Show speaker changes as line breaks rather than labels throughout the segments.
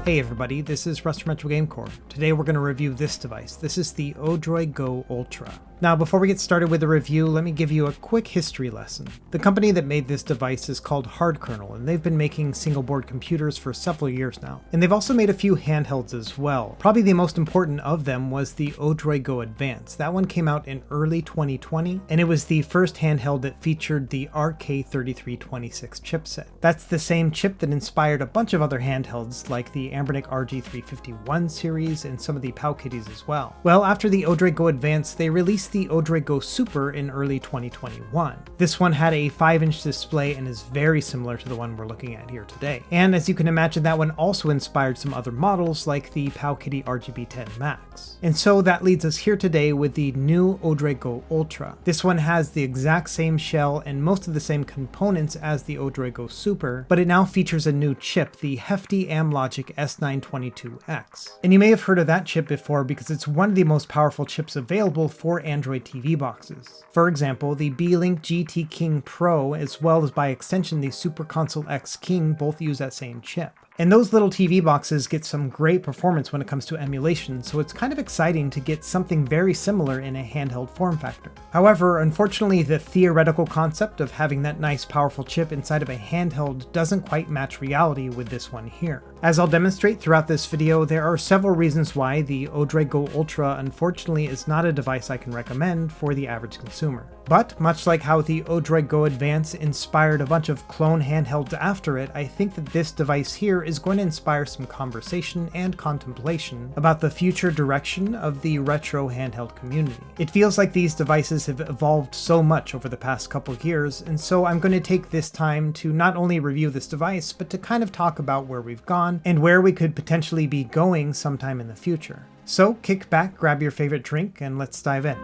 Hey everybody, this is Russ from Retro Game Core. Today we're going to review this device. This is the ODROID Go Ultra. Now before we get started with the review, let me give you a quick history lesson. The company that made this device is called HardKernel, and they've been making single board computers for several years now. And they've also made a few handhelds as well. Probably the most important of them was the ODROID Go Advance. That one came out in early 2020, and it was the first handheld that featured the RK3326 chipset. That's the same chip that inspired a bunch of other handhelds like the Amlogic RG351 series and some of the Powkitties as well. Well, after the ODROID Go Advance, they released the ODROID Go Super in early 2021. This one had a 5-inch display and is very similar to the one we're looking at here today. And as you can imagine, that one also inspired some other models like the Powkitty RGB10 Max. And so that leads us here today with the new ODROID Go Ultra. This one has the exact same shell and most of the same components as the ODROID Go Super, but it now features a new chip, the hefty Amlogic S922x. And you may have heard of that chip before because it's one of the most powerful chips available for Android TV boxes. For example, the Beelink GT King Pro, as well as by extension the Super Console X King, both use that same chip. And those little TV boxes get some great performance when it comes to emulation, so it's kind of exciting to get something very similar in a handheld form factor. However, unfortunately, the theoretical concept of having that nice powerful chip inside of a handheld doesn't quite match reality with this one here. As I'll demonstrate throughout this video, there are several reasons why the ODROID Go Ultra unfortunately is not a device I can recommend for the average consumer. But much like how the ODROID Go Advance inspired a bunch of clone handhelds after it, I think that this device here is going to inspire some conversation and contemplation about the future direction of the retro handheld community. It feels like these devices have evolved so much over the past couple years, and so I'm going to take this time to not only review this device, but to kind of talk about where we've gone and where we could potentially be going sometime in the future. So kick back, grab your favorite drink, and let's dive in.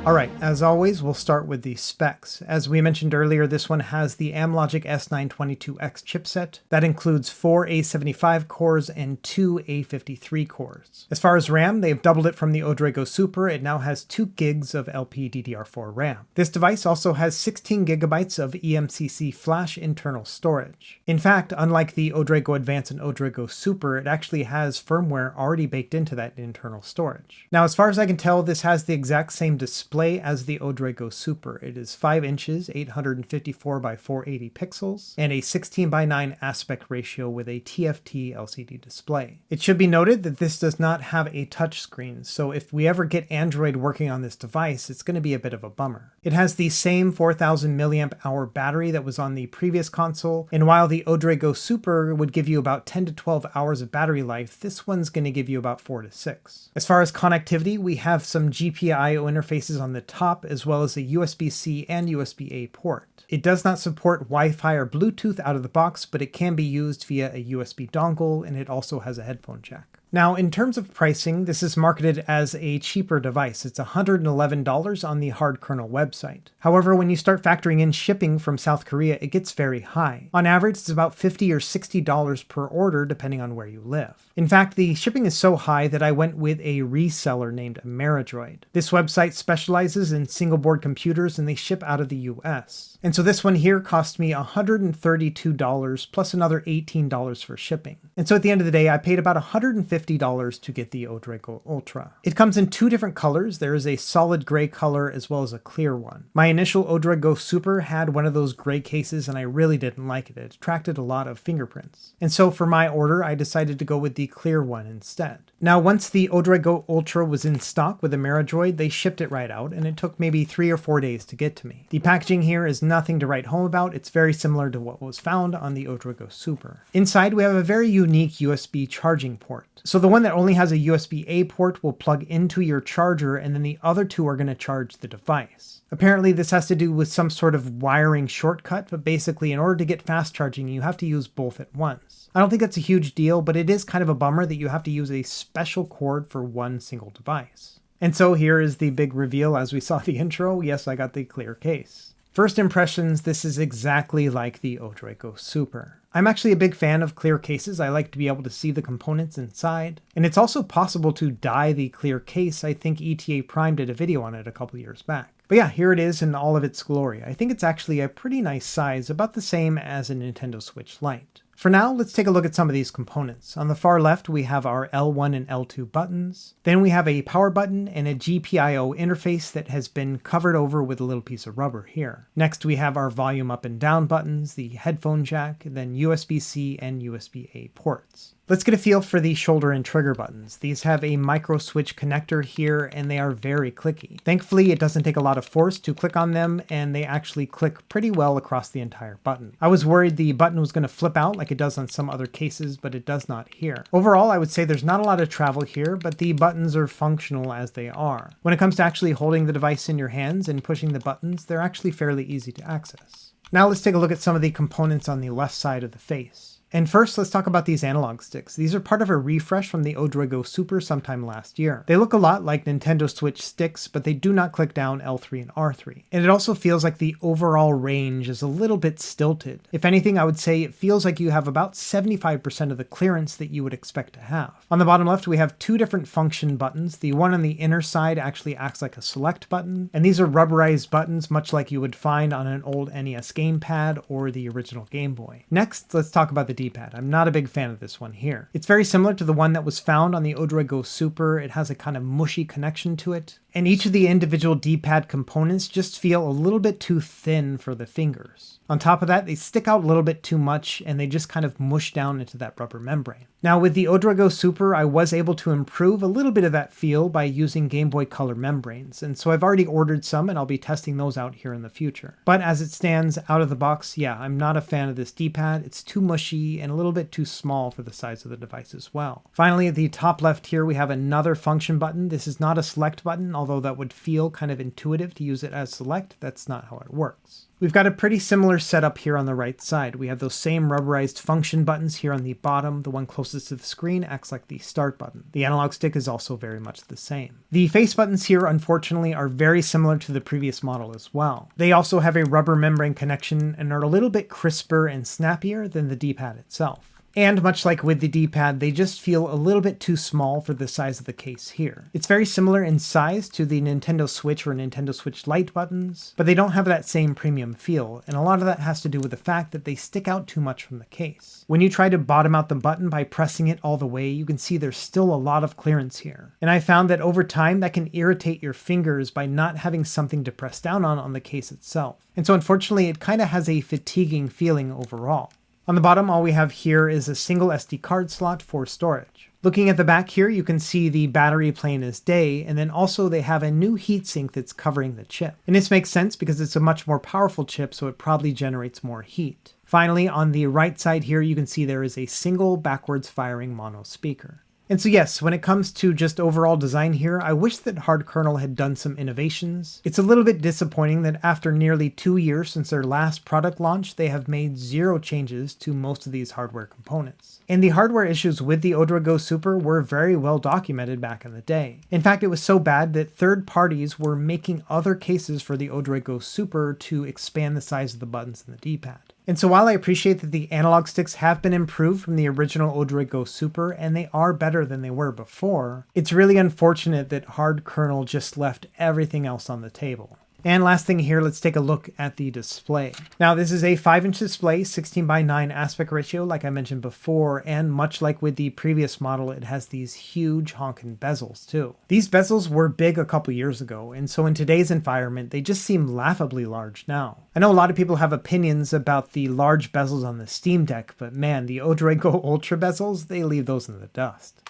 Alright, as always, we'll start with the specs. As we mentioned earlier, this one has the Amlogic S922x chipset. That includes 4 A75 cores and 2 A53 cores. As far as RAM, they've doubled it from the ODROID Go Super. It now has 2 gigs of LPDDR4 RAM. This device also has 16 gigabytes of eMCC flash internal storage. In fact, unlike the ODROID Go Advance and ODROID Go Super, it actually has firmware already baked into that internal storage. Now, as far as I can tell, this has the exact same display as the ODROID Go Super. It is 5 inches, 854 by 480 pixels, and a 16 by 9 aspect ratio with a TFT LCD display. It should be noted that this does not have a touchscreen, so if we ever get Android working on this device, it's going to be a bit of a bummer. It has the same 4000 mAh battery that was on the previous console, and while the ODROID Go Super would give you about 10 to 12 hours of battery life, this one's going to give you about 4 to 6. As far as connectivity, we have some GPIO interfaces on the top, as well as a USB-C and USB-A port. It does not support Wi-Fi or Bluetooth out of the box, but it can be used via a USB dongle, and it also has a headphone jack. Now, in terms of pricing, this is marketed as a cheaper device. It's $111 on the HardKernel website. However, when you start factoring in shipping from South Korea, it gets very high. On average, it's about $50 or $60 per order, depending on where you live. In fact, the shipping is so high that I went with a reseller named Ameridroid. This website specializes in single-board computers, and they ship out of the US. And so this one here cost me $132 plus another $18 for shipping. And so at the end of the day, I paid about $150 to get the ODROID Go Ultra. It comes in 2 different colors. There is a solid gray color as well as a clear one. My initial ODROID Go Super had one of those gray cases and I really didn't like it. It attracted a lot of fingerprints. And so for my order, I decided to go with the clear one instead. Now, once the ODROID Go Ultra was in stock with Ameridroid, they shipped it right out, and it took maybe 3 or 4 days to get to me. The packaging here is nothing to write home about. It's very similar to what was found on the ODROID Go Super. Inside, we have a very unique USB charging port. So the one that only has a USB-A port will plug into your charger, and then the other 2 are going to charge the device. Apparently, this has to do with some sort of wiring shortcut, but basically, in order to get fast charging, you have to use both at once. I don't think that's a huge deal, but it is kind of a bummer that you have to use a special cord for one single device. And so here is the big reveal as we saw the intro. Yes, I got the clear case. First impressions, this is exactly like the ODROID Go Super. I'm actually a big fan of clear cases. I like to be able to see the components inside. And it's also possible to dye the clear case. I think ETA Prime did a video on it a couple years back. But yeah, here it is in all of its glory. I think it's actually a pretty nice size, about the same as a Nintendo Switch Lite. For now, let's take a look at some of these components. On the far left, we have our L1 and L2 buttons. Then we have a power button and a GPIO interface that has been covered over with a little piece of rubber here. Next, we have our volume up and down buttons, the headphone jack, then USB-C and USB-A ports. Let's get a feel for the shoulder and trigger buttons. These have a micro switch connector here and they are very clicky. Thankfully, it doesn't take a lot of force to click on them and they actually click pretty well across the entire button. I was worried the button was going to flip out like it does on some other cases, but it does not here. Overall, I would say there's not a lot of travel here, but the buttons are functional as they are. When it comes to actually holding the device in your hands and pushing the buttons, they're actually fairly easy to access. Now let's take a look at some of the components on the left side of the face. And first, let's talk about these analog sticks. These are part of a refresh from the ODROID Go Super sometime last year. They look a lot like Nintendo Switch sticks, but they do not click down L3 and R3. And it also feels like the overall range is a little bit stilted. If anything, I would say it feels like you have about 75% of the clearance that you would expect to have. On the bottom left, we have two different function buttons. The one on the inner side actually acts like a select button, and these are rubberized buttons, much like you would find on an old NES gamepad or the original Game Boy. Next, let's talk about the D-pad. I'm not a big fan of this one here. It's very similar to the one that was found on the ODROID Go Super. It has a kind of mushy connection to it. And each of the individual D-pad components just feel a little bit too thin for the fingers. On top of that, they stick out a little bit too much and they just kind of mush down into that rubber membrane. Now with the ODROID Go Super, I was able to improve a little bit of that feel by using Game Boy Color membranes, and so I've already ordered some and I'll be testing those out here in the future. But as it stands out of the box, yeah, I'm not a fan of this D-pad. It's too mushy and a little bit too small for the size of the device as well. Finally, at the top left here, we have another function button. This is not a select button, although that would feel kind of intuitive to use it as select. That's not how it works. We've got a pretty similar setup here on the right side. We have those same rubberized function buttons here on the bottom. The one closest to the screen acts like the start button. The analog stick is also very much the same. The face buttons here, unfortunately, are very similar to the previous model as well. They also have a rubber membrane connection and are a little bit crisper and snappier than the D-pad itself. And much like with the D-pad, they just feel a little bit too small for the size of the case here. It's very similar in size to the Nintendo Switch or Nintendo Switch Lite buttons, but they don't have that same premium feel, and a lot of that has to do with the fact that they stick out too much from the case. When you try to bottom out the button by pressing it all the way, you can see there's still a lot of clearance here. And I found that over time that can irritate your fingers by not having something to press down on the case itself. And so unfortunately, it kind of has a fatiguing feeling overall. On the bottom, all we have here is a single SD card slot for storage. Looking at the back here, you can see the battery plain as day, and then also they have a new heatsink that's covering the chip. And this makes sense because it's a much more powerful chip, so it probably generates more heat. Finally, on the right side here, you can see there is a single backwards firing mono speaker. And so yes, when it comes to just overall design here, I wish that HardKernel had done some innovations. It's a little bit disappointing that after nearly 2 years since their last product launch, they have made 0 changes to most of these hardware components. And the hardware issues with the ODROID Go Super were very well documented back in the day. In fact, it was so bad that third parties were making other cases for the ODROID Go Super to expand the size of the buttons in the D-pad. And so while I appreciate that the analog sticks have been improved from the original ODROID Go Super, and they are better than they were before, it's really unfortunate that HardKernel just left everything else on the table. And last thing here, let's take a look at the display. Now this is a 5-inch display, 16:9 aspect ratio like I mentioned before, and much like with the previous model, it has these huge honkin' bezels too. These bezels were big a couple years ago, and so in today's environment, they just seem laughably large now. I know a lot of people have opinions about the large bezels on the Steam Deck, but man, the ODROID Go Ultra bezels, they leave those in the dust.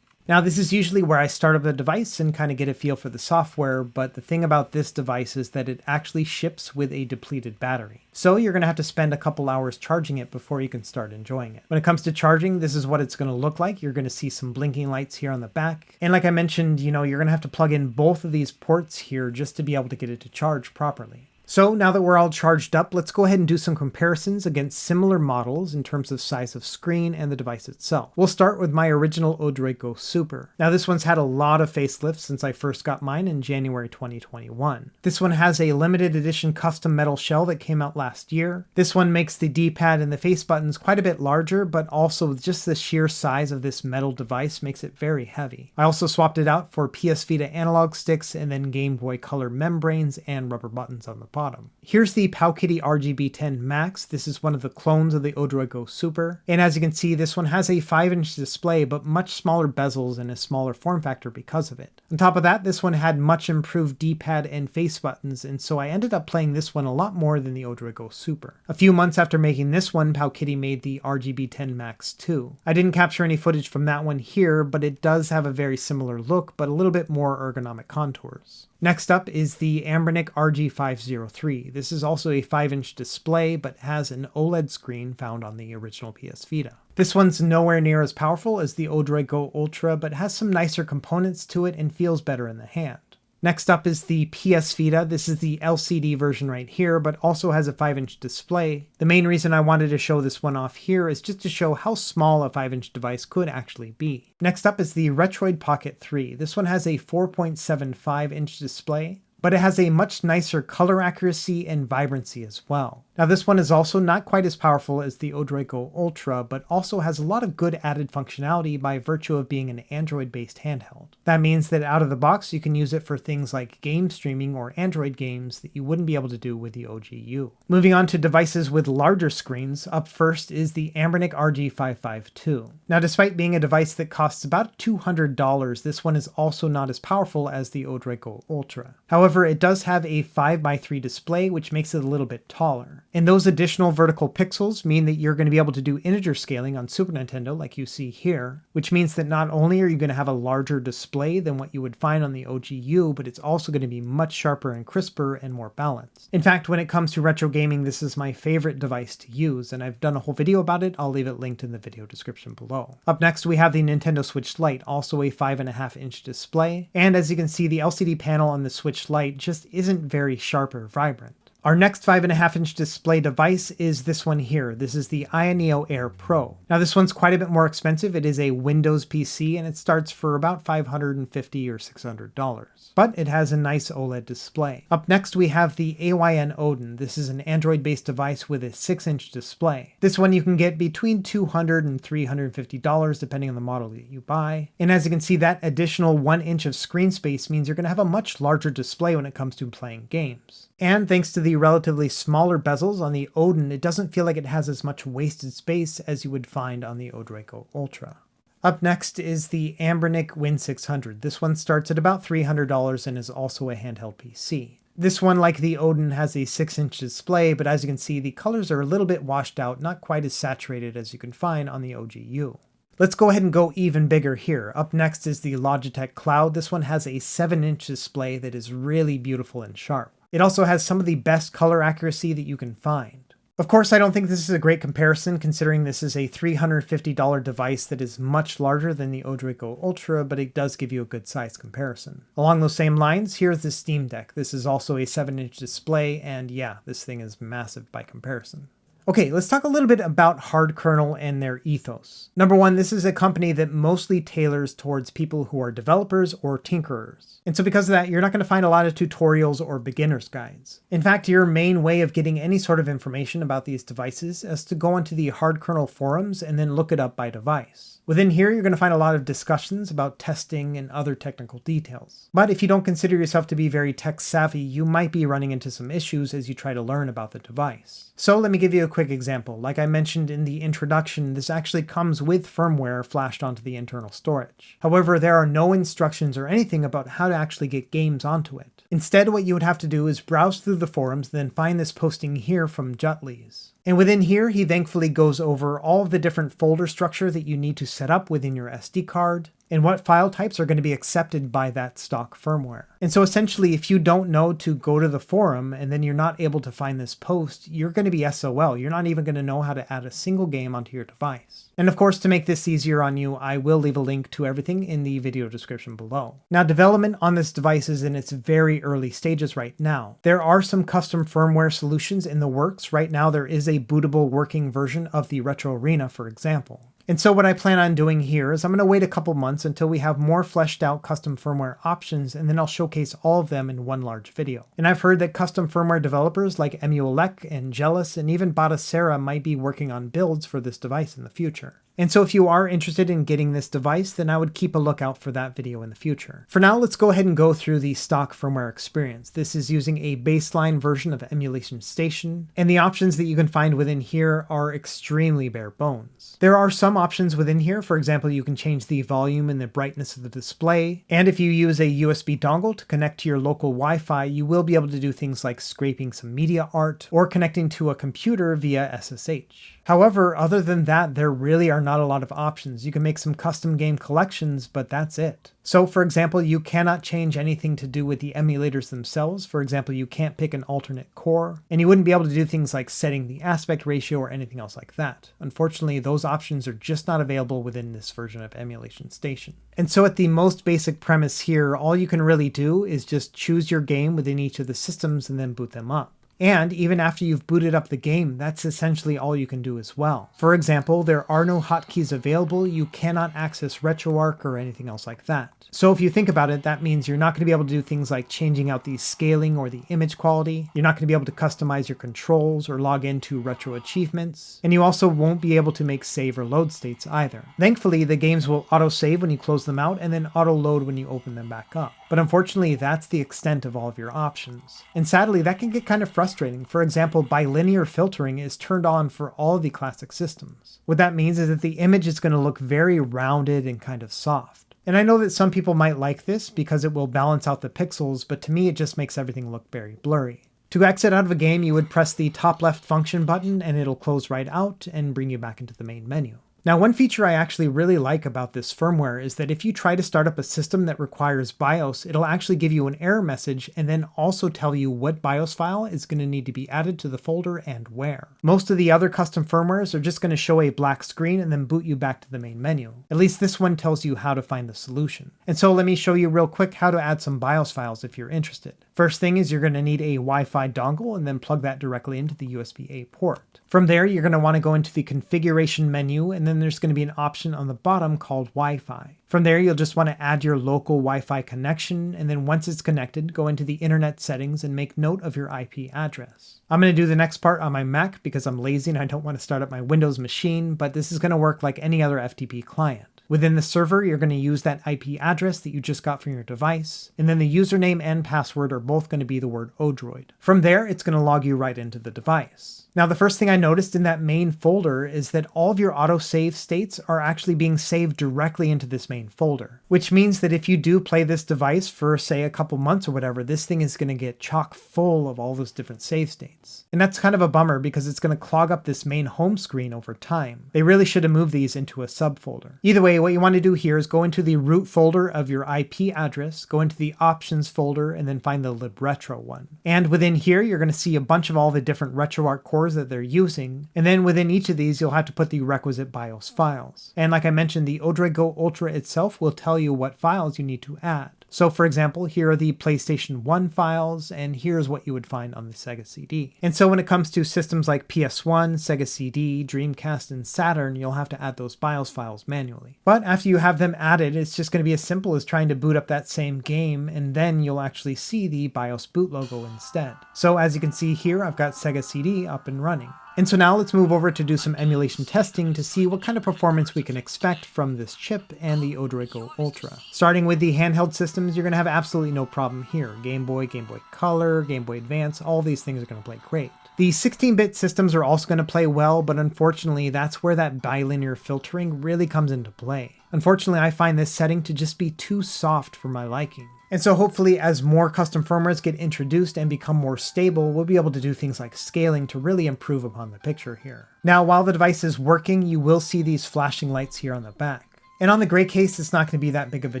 Now this is usually where I start up the device and kind of get a feel for the software, but the thing about this device is that it actually ships with a depleted battery. So you're going to have to spend a couple hours charging it before you can start enjoying it. When it comes to charging, this is what it's going to look like. You're going to see some blinking lights here on the back. And like I mentioned, you're going to have to plug in both of these ports here just to be able to get it to charge properly. So now that we're all charged up, let's go ahead and do some comparisons against similar models in terms of size of screen and the device itself. We'll start with my original ODROID Go Super. Now this one's had a lot of facelifts since I first got mine in January 2021. This one has a limited edition custom metal shell that came out last year. This one makes the D-pad and the face buttons quite a bit larger, but also just the sheer size of this metal device makes it very heavy. I also swapped it out for PS Vita analog sticks and then Game Boy Color membranes and rubber buttons on the bottom. Here's the Powkiddy RGB10 Max. This is one of the clones of the ODROID Go Super. And as you can see, this one has a 5-inch display, but much smaller bezels and a smaller form factor because of it. On top of that, this one had much improved D-pad and face buttons, and so I ended up playing this one a lot more than the ODROID Go Super. A few months after making this one, Powkiddy made the RGB10 Max 2. I didn't capture any footage from that one here, but it does have a very similar look, but a little bit more ergonomic contours. Next up is the Anbernic RG503. This is also a 5-inch display, but has an OLED screen found on the original PS Vita. This one's nowhere near as powerful as the ODROID Go Ultra, but has some nicer components to it and feels better in the hand. Next up is the PS Vita. This is the LCD version right here, but also has a 5-inch display. The main reason I wanted to show this one off here is just to show how small a 5-inch device could actually be. Next up is the Retroid Pocket 3. This one has a 4.75-inch display, but it has a much nicer color accuracy and vibrancy as well. Now this one is also not quite as powerful as the ODROID Go Ultra, but also has a lot of good added functionality by virtue of being an Android-based handheld. That means that out of the box you can use it for things like game streaming or Android games that you wouldn't be able to do with the OGU. Moving on to devices with larger screens, up first is the Anbernic RG552. Now despite being a device that costs about $200, this one is also not as powerful as the ODROID Go Ultra. However, it does have a 5x3 display, which makes it a little bit taller. And those additional vertical pixels mean that you're going to be able to do integer scaling on Super Nintendo like you see here, which means that not only are you going to have a larger display than what you would find on the OGU, but it's also going to be much sharper and crisper and more balanced. In fact, when it comes to retro gaming, this is my favorite device to use, and I've done a whole video about it. I'll leave it linked in the video description below. Up next, we have the Nintendo Switch Lite, also a 5.5-inch display, and as you can see, the LCD panel on the Switch Lite just isn't very sharp or vibrant. Our next 5.5-inch display device is this one here. This is the Ioneo Air Pro. Now this one's quite a bit more expensive. It is a Windows PC and it starts for about $550 or $600. But it has a nice OLED display. Up next we have the AYN Odin. This is an Android-based device with a 6-inch display. This one you can get between $200 and $350 depending on the model that you buy. And as you can see, that additional 1 inch of screen space means you're going to have a much larger display when it comes to playing games. And thanks to the relatively smaller bezels on the Odin, it doesn't feel like it has as much wasted space as you would find on the ODROID Go Ultra. Up next is the Anbernic Win600. This one starts at about $300 and is also a handheld PC. This one, like the Odin, has a 6-inch display, but as you can see, the colors are a little bit washed out, not quite as saturated as you can find on the OGU. Let's go ahead and go even bigger here. Up next is the Logitech Cloud. This one has a 7-inch display that is really beautiful and sharp. It also has some of the best color accuracy that you can find. Of course, I don't think this is a great comparison considering this is a $350 device that is much larger than the ODROID Go Ultra, but it does give you a good size comparison. Along those same lines, here's the Steam Deck. This is also a 7-inch display, and yeah, this thing is massive by comparison. Okay, let's talk a little bit about HardKernel and their ethos. Number one, this is a company that mostly tailors towards people who are developers or tinkerers. And so because of that, you're not going to find a lot of tutorials or beginner's guides. In fact, your main way of getting any sort of information about these devices is to go onto the HardKernel forums and then look it up by device. Within here, you're going to find a lot of discussions about testing and other technical details. But if you don't consider yourself to be very tech savvy, you might be running into some issues as you try to learn about the device. So let me give you a quick example. Like I mentioned in the introduction, this actually comes with firmware flashed onto the internal storage. However, there are no instructions or anything about how to actually get games onto it. Instead, what you would have to do is browse through the forums, then find this posting here from Jutleys. And within here, he thankfully goes over all of the different folder structure that you need to set up within your SD card, and what file types are going to be accepted by that stock firmware. And so essentially, if you don't know to go to the forum and then you're not able to find this post, you're going to be SOL. You're not even going to know how to add a single game onto your device. And of course, to make this easier on you, I will leave a link to everything in the video description below. Now, development on this device is in its very early stages right now. There are some custom firmware solutions in the works. Right now, there is a bootable working version of the Retro Arena, for example. And so what I plan on doing here is I'm going to wait a couple months until we have more fleshed out custom firmware options, and then I'll showcase all of them in one large video. And I've heard that custom firmware developers like Emulec and Jealous and even Batacera might be working on builds for this device in the future. And so if you are interested in getting this device, then I would keep a lookout for that video in the future. For now, let's go ahead and go through the stock firmware experience. This is using a baseline version of Emulation Station, and the options that you can find within here are extremely bare bones. There are some options within here. For example, you can change the volume and the brightness of the display, and if you use a USB dongle to connect to your local Wi-Fi, you will be able to do things like scraping some media art or connecting to a computer via SSH. However, other than that, there really are not a lot of options. You can make some custom game collections, but that's it. So for example, you cannot change anything to do with the emulators themselves. For example, you can't pick an alternate core, and you wouldn't be able to do things like setting the aspect ratio or anything else like that. Unfortunately, those options are just not available within this version of Emulation Station. And so at the most basic premise here, all you can really do is just choose your game within each of the systems and then boot them up. And even after you've booted up the game, that's essentially all you can do as well. For example, there are no hotkeys available, you cannot access RetroArch or anything else like that. So if you think about it, that means you're not going to be able to do things like changing out the scaling or the image quality, you're not going to be able to customize your controls or log into retro achievements, and you also won't be able to make save or load states either. Thankfully, the games will auto-save when you close them out and then auto-load when you open them back up. But unfortunately, that's the extent of all of your options. And sadly, that can get kind of frustrating. For example, bilinear filtering is turned on for all of the classic systems. What that means is that the image is going to look very rounded and kind of soft. And I know that some people might like this because it will balance out the pixels, but to me it just makes everything look very blurry. To exit out of a game, you would press the top left function button and it'll close right out and bring you back into the main menu. Now, one feature I actually really like about this firmware is that if you try to start up a system that requires BIOS, it'll actually give you an error message and then also tell you what BIOS file is going to need to be added to the folder and where. Most of the other custom firmwares are just going to show a black screen and then boot you back to the main menu. At least this one tells you how to find the solution. And so let me show you real quick how to add some BIOS files if you're interested. First thing is you're going to need a Wi-Fi dongle and then plug that directly into the USB-A port. From there, you're going to want to go into the configuration menu, and then there's going to be an option on the bottom called Wi-Fi. From there, you'll just want to add your local Wi-Fi connection, and then once it's connected, go into the internet settings and make note of your IP address. I'm going to do the next part on my Mac because I'm lazy and I don't want to start up my Windows machine, but this is going to work like any other FTP client. Within the server, you're going to use that IP address that you just got from your device, and then the username and password are both going to be the word ODROID. From there, it's going to log you right into the device. Now, the first thing I noticed in that main folder is that all of your autosave states are actually being saved directly into this main folder, which means that if you do play this device for, say, a couple months or whatever, this thing is going to get chock full of all those different save states. And that's kind of a bummer because it's going to clog up this main home screen over time. They really should have moved these into a subfolder. Either way, what you want to do here is go into the root folder of your IP address, go into the options folder, and then find the libretro one. And within here, you're going to see a bunch of all the different RetroArch cores that they're using, and then within each of these you'll have to put the requisite BIOS files. And like I mentioned, the ODROID Go Ultra itself will tell you what files you need to add. So for example, here are the PlayStation 1 files, and here's what you would find on the Sega CD. And so when it comes to systems like PS1, Sega CD, Dreamcast, and Saturn, you'll have to add those BIOS files manually. But after you have them added, it's just going to be as simple as trying to boot up that same game, and then you'll actually see the BIOS boot logo instead. So as you can see here, I've got Sega CD up and running. And so now let's move over to do some emulation testing to see what kind of performance we can expect from this chip and the ODROID Go Ultra. Starting with the handheld systems, you're going to have absolutely no problem here. Game Boy, Game Boy Color, Game Boy Advance, all these things are going to play great. The 16-bit systems are also going to play well, but unfortunately that's where that bilinear filtering really comes into play. Unfortunately, I find this setting to just be too soft for my liking. And so hopefully as more custom firmwares get introduced and become more stable, we'll be able to do things like scaling to really improve upon the picture here. Now, while the device is working, you will see these flashing lights here on the back. And on the gray case, it's not going to be that big of a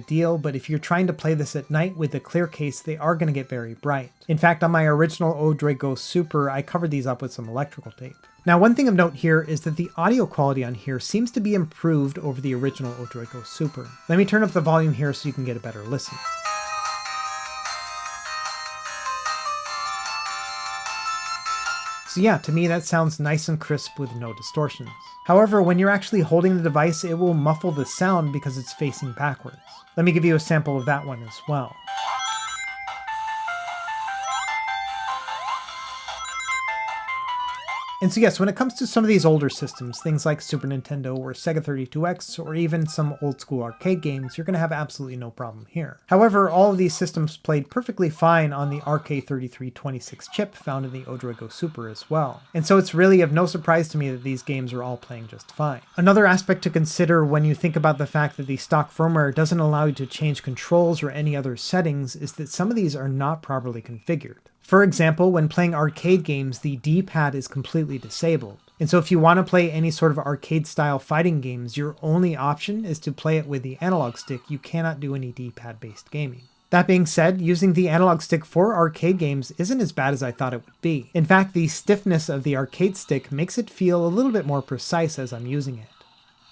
deal, but if you're trying to play this at night with the clear case, they are going to get very bright. In fact, on my original ODROID Go Super, I covered these up with some electrical tape. Now, one thing of note here is that the audio quality on here seems to be improved over the original ODROID Go Super. Let me turn up the volume here so you can get a better listen. So yeah, to me that sounds nice and crisp with no distortions. However, when you're actually holding the device, it will muffle the sound because it's facing backwards. Let me give you a sample of that one as well. And so yes, when it comes to some of these older systems, things like Super Nintendo or Sega 32X, or even some old school arcade games, you're going to have absolutely no problem here. However, all of these systems played perfectly fine on the RK3326 chip found in the ODROID Go Super as well. And so it's really of no surprise to me that these games are all playing just fine. Another aspect to consider when you think about the fact that the stock firmware doesn't allow you to change controls or any other settings is that some of these are not properly configured. For example, when playing arcade games, the D-pad is completely disabled. And so if you want to play any sort of arcade-style fighting games, your only option is to play it with the analog stick. You cannot do any D-pad based gaming. That being said, using the analog stick for arcade games isn't as bad as I thought it would be. In fact, the stiffness of the arcade stick makes it feel a little bit more precise as I'm using it.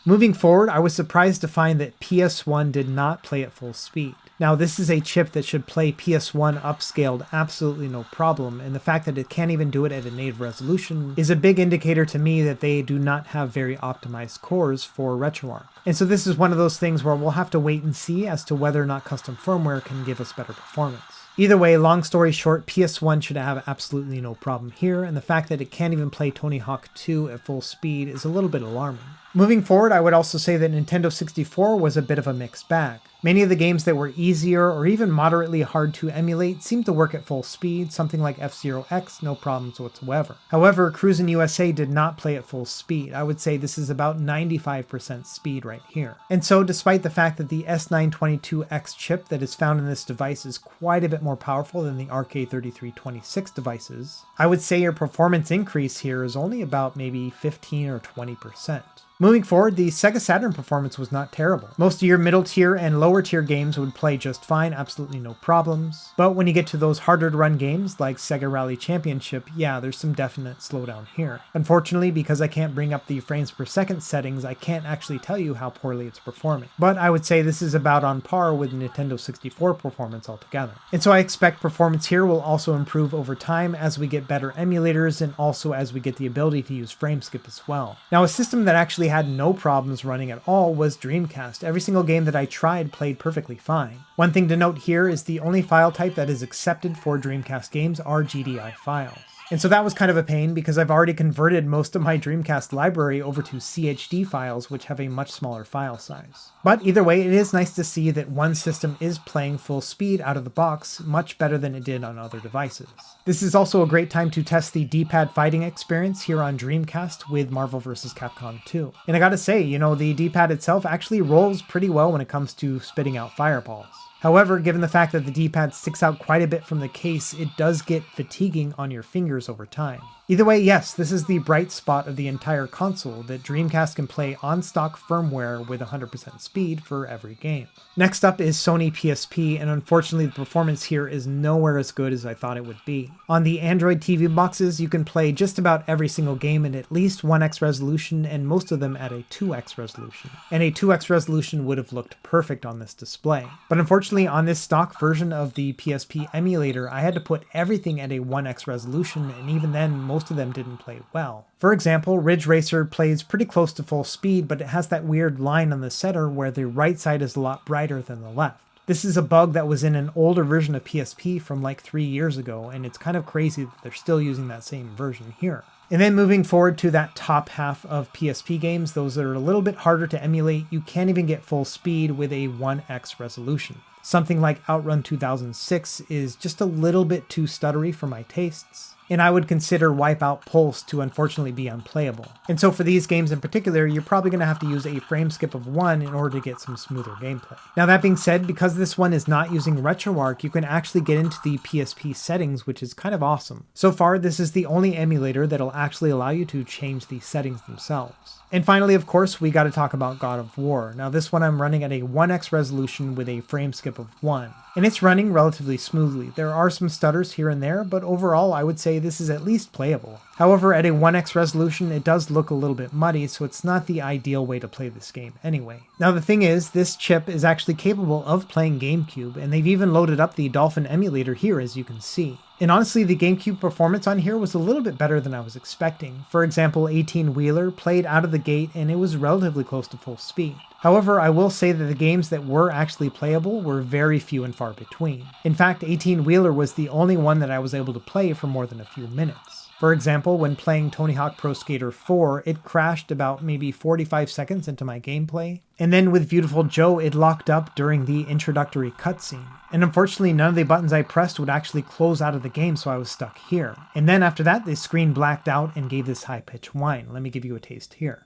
Moving forward, I was surprised to find that PS1 did not play at full speed. Now, this is a chip that should play PS1 upscaled absolutely no problem, and the fact that it can't even do it at a native resolution is a big indicator to me that they do not have very optimized cores for RetroArch. And so this is one of those things where we'll have to wait and see as to whether or not custom firmware can give us better performance. Either way, long story short, PS1 should have absolutely no problem here, and the fact that it can't even play Tony Hawk 2 at full speed is a little bit alarming. Moving forward, I would also say that Nintendo 64 was a bit of a mixed bag. Many of the games that were easier or even moderately hard to emulate seemed to work at full speed, something like F-Zero X, no problems whatsoever. However, Cruisin' USA did not play at full speed. I would say this is about 95% speed right here. And so despite the fact that the S922x chip that is found in this device is quite a bit more powerful than the RK3326 devices, I would say your performance increase here is only about maybe 15 or 20%. Moving forward, the Sega Saturn performance was not terrible. Most of your middle tier and lower tier games would play just fine, absolutely no problems. But when you get to those harder to run games like Sega Rally Championship, yeah, there's some definite slowdown here. Unfortunately, because I can't bring up the frames per second settings, I can't actually tell you how poorly it's performing. But I would say this is about on par with Nintendo 64 performance altogether. And so I expect performance here will also improve over time as we get better emulators and also as we get the ability to use frameskip as well. Now, a system that actually had no problems running at all was Dreamcast. Every single game that I tried played perfectly fine. One thing to note here is the only file type that is accepted for Dreamcast games are GDI files. And so that was kind of a pain because I've already converted most of my Dreamcast library over to CHD files, which have a much smaller file size. But either way, it is nice to see that one system is playing full speed out of the box, much better than it did on other devices. This is also a great time to test the D-pad fighting experience here on Dreamcast with Marvel vs. Capcom 2. And I gotta say, the D-pad itself actually rolls pretty well when it comes to spitting out fireballs. However, given the fact that the D-pad sticks out quite a bit from the case, it does get fatiguing on your fingers over time. Either way, yes, this is the bright spot of the entire console, that Dreamcast can play on stock firmware with 100% speed for every game. Next up is Sony PSP, and unfortunately the performance here is nowhere as good as I thought it would be. On the Android TV boxes, you can play just about every single game at least 1x resolution, and most of them at a 2x resolution. And a 2x resolution would have looked perfect on this display. But unfortunately, on this stock version of the PSP emulator, I had to put everything at a 1x resolution, and even then, most of them didn't play well. For example, Ridge Racer plays pretty close to full speed, but it has that weird line on the center where the right side is a lot brighter than the left. This is a bug that was in an older version of PSP from like 3 years ago, and it's kind of crazy that they're still using that same version here. And then moving forward to that top half of PSP games, those that are a little bit harder to emulate, you can't even get full speed with a 1x resolution. Something like Outrun 2006 is just a little bit too stuttery for my tastes, and I would consider Wipeout Pulse to unfortunately be unplayable. And so for these games in particular, you're probably going to have to use a frame skip of 1 in order to get some smoother gameplay. Now that being said, because this one is not using RetroArch, you can actually get into the PSP settings, which is kind of awesome. So far, this is the only emulator that'll actually allow you to change the settings themselves. And finally, of course, we got to talk about God of War. Now this one I'm running at a 1x resolution with a frame skip of 1. And it's running relatively smoothly. There are some stutters here and there, but overall I would say gameplay, this is at least playable. However, at a 1x resolution, it does look a little bit muddy, so it's not the ideal way to play this game anyway. Now the thing is, this chip is actually capable of playing GameCube, and they've even loaded up the Dolphin emulator here, as you can see. And honestly, the GameCube performance on here was a little bit better than I was expecting. For example, 18-Wheeler played out of the gate and it was relatively close to full speed. However, I will say that the games that were actually playable were very few and far between. In fact, 18-Wheeler was the only one that I was able to play for more than a few minutes. For example, when playing Tony Hawk Pro Skater 4, it crashed about maybe 45 seconds into my gameplay. And then with Beautiful Joe, it locked up during the introductory cutscene. And unfortunately, none of the buttons I pressed would actually close out of the game, so I was stuck here. And then after that, the screen blacked out and gave this high-pitched whine. Let me give you a taste here.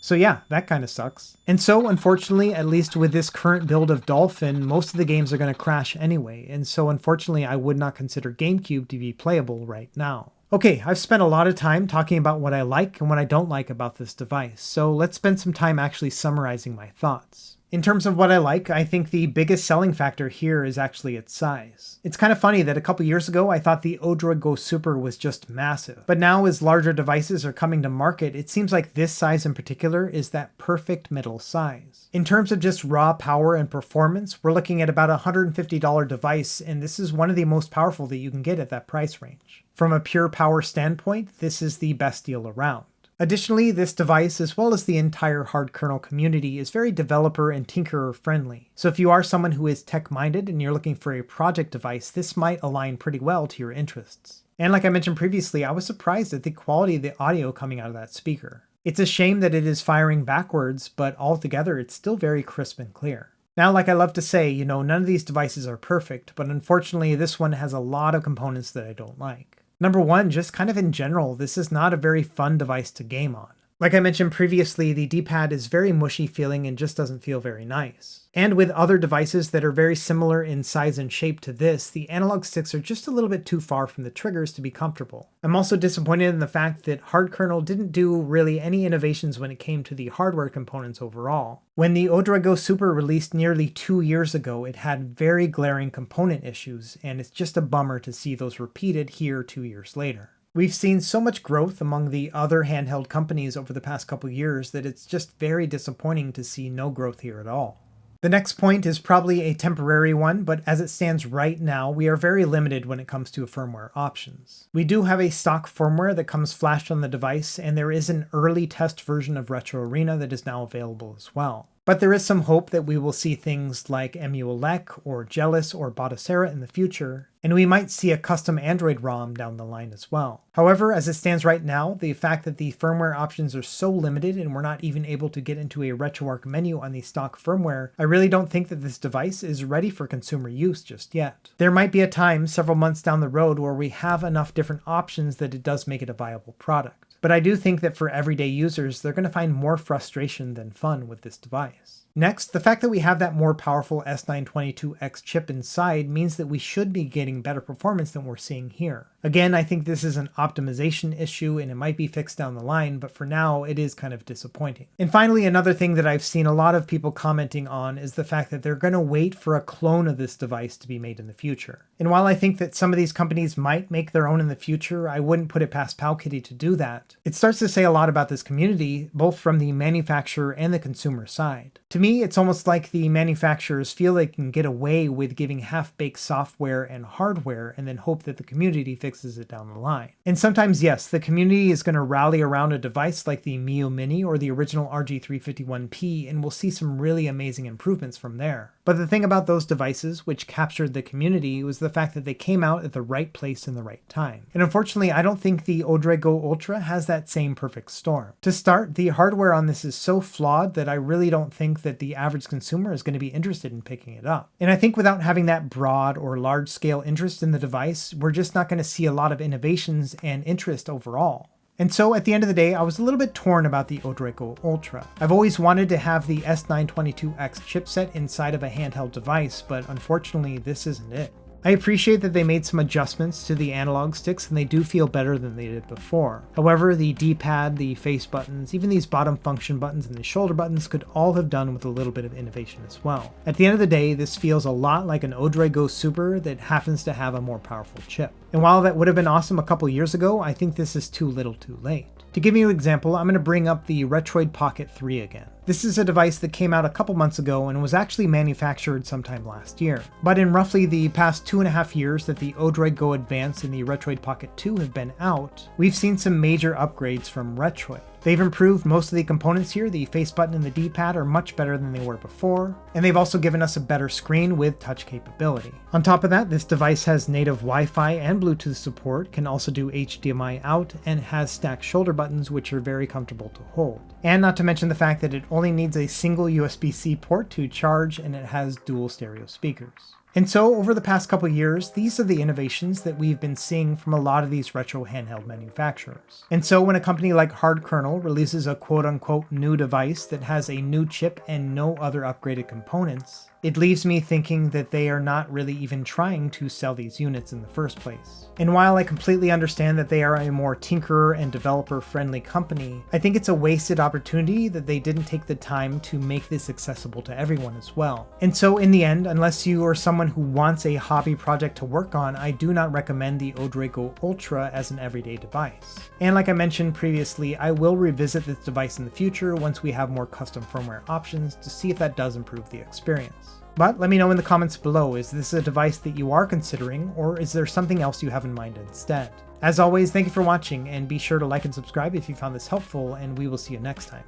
So yeah, that kind of sucks. And so unfortunately, at least with this current build of Dolphin, most of the games are going to crash anyway. And so unfortunately, I would not consider GameCube to be playable right now. Okay, I've spent a lot of time talking about what I like and what I don't like about this device. So let's spend some time actually summarizing my thoughts. In terms of what I like, I think the biggest selling factor here is actually its size. It's kind of funny that a couple years ago I thought the ODROID Go Super was just massive, but now as larger devices are coming to market, it seems like this size in particular is that perfect middle size. In terms of just raw power and performance, we're looking at about a $150 device, and this is one of the most powerful that you can get at that price range. From a pure power standpoint, this is the best deal around. Additionally, this device, as well as the entire HardKernel community, is very developer and tinkerer friendly. So if you are someone who is tech-minded and you're looking for a project device, this might align pretty well to your interests. And like I mentioned previously, I was surprised at the quality of the audio coming out of that speaker. It's a shame that it is firing backwards, but altogether it's still very crisp and clear. Now, like I love to say, none of these devices are perfect, but unfortunately this one has a lot of components that I don't like. Number one, just kind of in general, this is not a very fun device to game on. Like I mentioned previously, the D-pad is very mushy feeling and just doesn't feel very nice. And with other devices that are very similar in size and shape to this, the analog sticks are just a little bit too far from the triggers to be comfortable. I'm also disappointed in the fact that HardKernel didn't do really any innovations when it came to the hardware components overall. When the ODROID Go Super released nearly 2 years ago, it had very glaring component issues, and it's just a bummer to see those repeated here 2 years later. We've seen so much growth among the other handheld companies over the past couple years that it's just very disappointing to see no growth here at all. The next point is probably a temporary one, but as it stands right now, we are very limited when it comes to firmware options. We do have a stock firmware that comes flashed on the device, and there is an early test version of Retro Arena that is now available as well. But there is some hope that we will see things like Emulec or Jealous or Batocera in the future, and we might see a custom Android ROM down the line as well. However, as it stands right now, the fact that the firmware options are so limited and we're not even able to get into a RetroArch menu on the stock firmware, I really don't think that this device is ready for consumer use just yet. There might be a time several months down the road where we have enough different options that it does make it a viable product. But I do think that for everyday users, they're going to find more frustration than fun with this device. Next, the fact that we have that more powerful S922x chip inside means that we should be getting better performance than we're seeing here. Again, I think this is an optimization issue and it might be fixed down the line, but for now it is kind of disappointing. And finally, another thing that I've seen a lot of people commenting on is the fact that they're going to wait for a clone of this device to be made in the future. And while I think that some of these companies might make their own in the future, I wouldn't put it past Powkitty to do that. It starts to say a lot about this community, both from the manufacturer and the consumer side. To me, it's almost like the manufacturers feel they can get away with giving half-baked software and hardware and then hope that the community fixes it down the line. And sometimes, yes, the community is going to rally around a device like the Mio Mini or the original RG351P, and we'll see some really amazing improvements from there. But the thing about those devices, which captured the community, was the fact that they came out at the right place in the right time. And unfortunately, I don't think the ODROID Go Ultra has that same perfect storm. To start, the hardware on this is so flawed that I really don't think that the average consumer is going to be interested in picking it up. And I think without having that broad or large-scale interest in the device, we're just not going to see a lot of innovations and interest overall. And so at the end of the day, I was a little bit torn about the ODROID Go Ultra. I've always wanted to have the S922x chipset inside of a handheld device, but unfortunately this isn't it. I appreciate that they made some adjustments to the analog sticks and they do feel better than they did before. However, the D-pad, the face buttons, even these bottom function buttons and the shoulder buttons could all have done with a little bit of innovation as well. At the end of the day, this feels a lot like an ODROID Go Super that happens to have a more powerful chip. And while that would have been awesome a couple years ago, I think this is too little too late. To give you an example, I'm going to bring up the Retroid Pocket 3 again. This is a device that came out a couple months ago and was actually manufactured sometime last year. But in roughly the past 2.5 years that the ODROID Go Advance and the Retroid Pocket 2 have been out, we've seen some major upgrades from Retroid. They've improved most of the components here. The face button and the D-pad are much better than they were before, and they've also given us a better screen with touch capability. On top of that, this device has native Wi-Fi and Bluetooth support, can also do HDMI out, and has stacked shoulder buttons which are very comfortable to hold. And not to mention the fact that it only needs a single USB-C port to charge, and it has dual stereo speakers. And so over the past couple years, these are the innovations that we've been seeing from a lot of these retro handheld manufacturers. And so when a company like HardKernel releases a quote-unquote new device that has a new chip and no other upgraded components, it leaves me thinking that they are not really even trying to sell these units in the first place. And while I completely understand that they are a more tinkerer and developer-friendly company, I think it's a wasted opportunity that they didn't take the time to make this accessible to everyone as well. And so in the end, unless you are someone who wants a hobby project to work on, I do not recommend the ODROID Go Ultra as an everyday device. And like I mentioned previously, I will revisit this device in the future once we have more custom firmware options to see if that does improve the experience. But let me know in the comments below, is this a device that you are considering, or is there something else you have in mind instead? As always, thank you for watching, and be sure to like and subscribe if you found this helpful, and we will see you next time.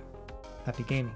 Happy gaming.